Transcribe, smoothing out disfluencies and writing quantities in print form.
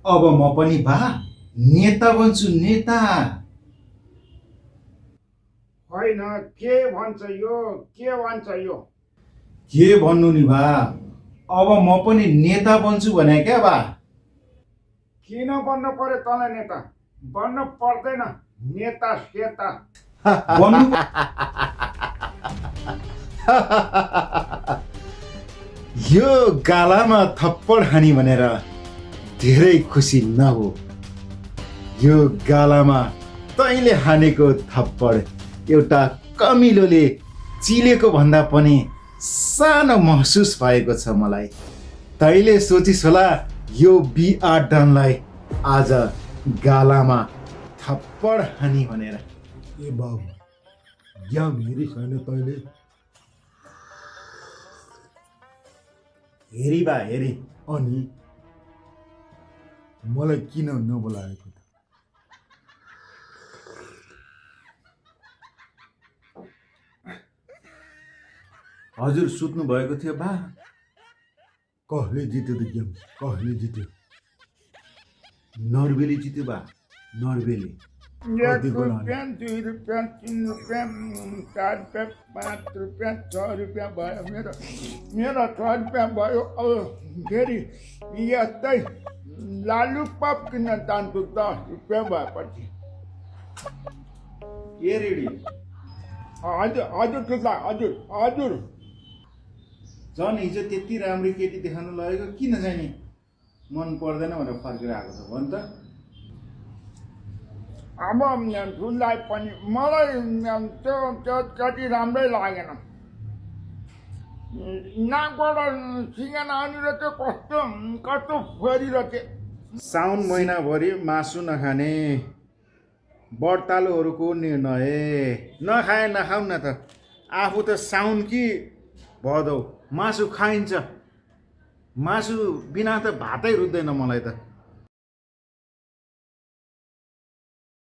अब म पनि बा नेता बन्छु नेता। होइन, के भन्छ यो, के भन्छ यो? के भन्नु नि बा, अब म पनि नेता बन्छु भने क्या बा। किन बन्न पर्यो तँलाई नेता? बन्न पर्दैन, नेता सेता। बन्नु यो गालामा थप्पड हानी भनेर धेरै खुसी नहो। यो गालामा तैँले हानेको थप्पड एउटा कमिलोले चिलेको भन्दा पनि सानो महसुस भएको छ मलाई। तैँले सोचिस् होला यो बिआर डनलाई आज गालामा थप्पड हानी भनेर। ए बाबु ज्ञान हेरिस् होइन तैँले? हेरी बा हेरी। अनि मलाई किन नबोलाएको त? हजुर सुत्नु भएको थियो बा। कसले जित्यो त गेम? कसले जित्यो? नर्वेले जित्यो बा, नर्वेले। एक रुपियाँ, 2 रुपियाँ, 3 रुपियाँ, 4 रुपियाँ, 5 रुपियाँ, 6 रुपियाँ भयो मेरो 6 रुपियाँ भयो। अब फेरि यस्तै लालुपाप किन्न जान्छु 10 रुपियाँ भएपछि। ए रेडी हजुर हजुर ठुला, हजुर हजुर। झन् हिजो त्यति राम्रो केटी देखाउनु लगेको किन चाहिँ नि मन पर्दैन भनेर फर्केर आएको छ भन् त। अब ठुलाई पनि मलाई त्यो त्यो त्यति राम्रै लागेन। नाकबाट सिँगाना आउने रहेछ, कस्तो कस्तो फोरिरहेछ। साउन महिनाभरि मासु नखाने व्रतालुहरूको निर्णय। नखाए नखाउँ न त, आफू त साउन कि भदौ मासु खाइन्छ। मासु बिना त भातै रुच्दैन मलाई त।